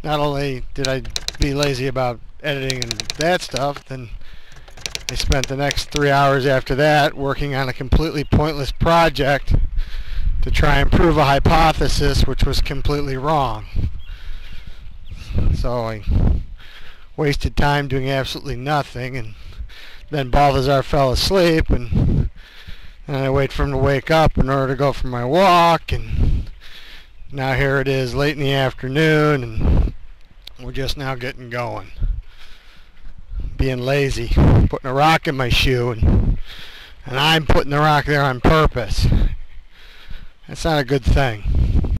not only did I be lazy about editing and that stuff, then I spent the next 3 hours after that working on a completely pointless project to try and prove a hypothesis which was completely wrong. So I wasted time doing absolutely nothing, and then Balthazar fell asleep, and I wait for him to wake up in order to go for my walk, and now here it is late in the afternoon, and we're just now getting going. Being lazy, putting a rock in my shoe, and I'm putting the rock there on purpose. That's not a good thing.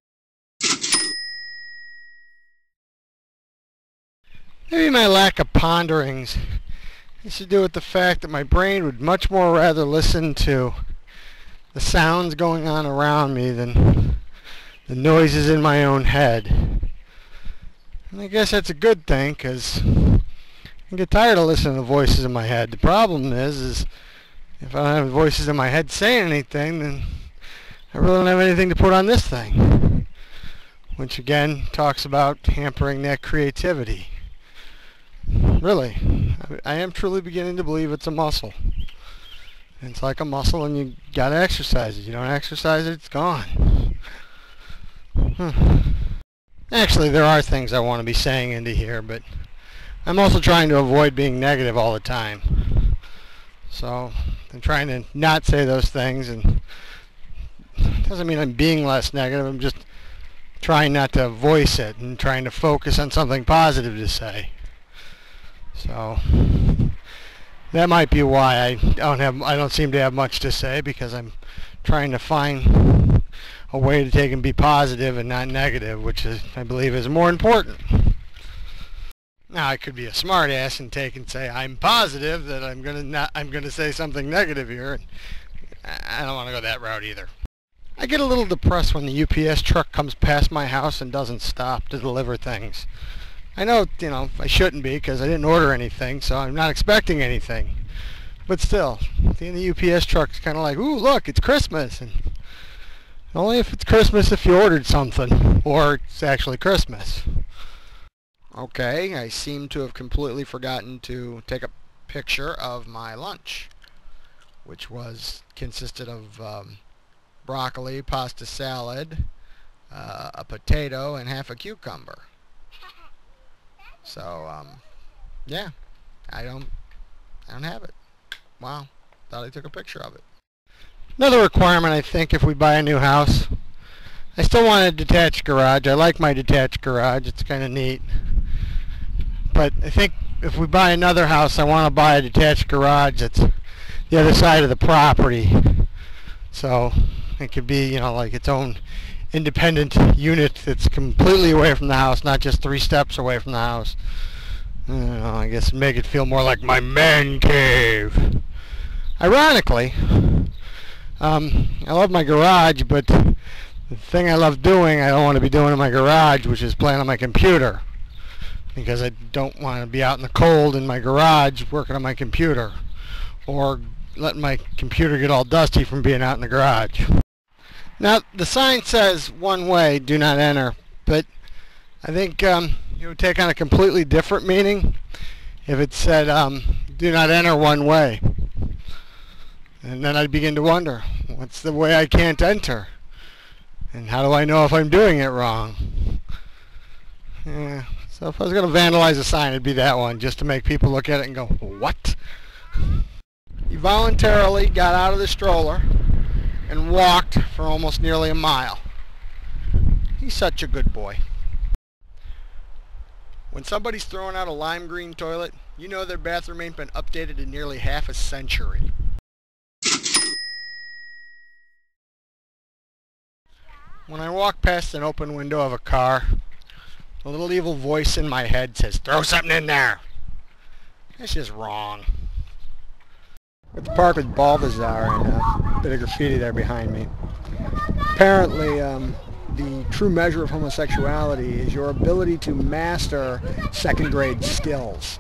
Maybe my lack of ponderings has to do with the fact that my brain would much more rather listen to the sounds going on around me than the noises in my own head. And I guess that's a good thing, because I get tired of listening to voices in my head. The problem is if I don't have voices in my head saying anything, then I really don't have anything to put on this thing. Which again talks about hampering that creativity. Really, I am truly beginning to believe it's a muscle. It's like a muscle, and you gotta exercise it. You don't exercise it, it's gone. Actually, there are things I want to be saying into here, but I'm also trying to avoid being negative all the time. So I'm trying to not say those things, and it doesn't mean I'm being less negative. I'm just trying not to voice it and trying to focus on something positive to say. So that might be why I don't seem to have much to say, because I'm trying to find a way to take and be positive and not negative, which is, I believe, is more important. Now I could be a smart ass and take and say I'm positive that I'm gonna say something negative here, and I don't want to go that route either. I get a little depressed when the UPS truck comes past my house and doesn't stop to deliver things. I know, I shouldn't be, because I didn't order anything, so I'm not expecting anything. But still, the UPS truck's kind of like, ooh, look, it's Christmas. And only if it's Christmas if you ordered something, or it's actually Christmas. Okay, I seem to have completely forgotten to take a picture of my lunch, which consisted of broccoli, pasta salad, a potato, and half a cucumber. So, yeah, I don't have it. Wow, thought I took a picture of it. Another requirement, I think, if we buy a new house, I still want a detached garage. I like my detached garage. It's kind of neat. But I think if we buy another house, I want to buy a detached garage that's the other side of the property. So it could be, like its own independent unit that's completely away from the house, not just 3 steps away from the house. I guess make it feel more like my man cave. Ironically, I love my garage, but the thing I love doing, I don't want to be doing in my garage, which is playing on my computer. Because I don't want to be out in the cold in my garage working on my computer, or letting my computer get all dusty from being out in the garage. Now, the sign says one way, do not enter, but I think it would take on a completely different meaning if it said do not enter one way. And then I'd begin to wonder, what's the way I can't enter? And how do I know if I'm doing it wrong? Yeah, so if I was going to vandalize a sign, it'd be that one, just to make people look at it and go, what? He voluntarily got out of the stroller and walked for almost nearly a mile. He's such a good boy. When somebody's throwing out a lime green toilet, you know their bathroom ain't been updated in nearly half a century. When I walk past an open window of a car, a little evil voice in my head says, throw something in there. That's just wrong. At the park with Balthazar and a bit of graffiti there behind me. Apparently, the true measure of homosexuality is your ability to master second-grade skills.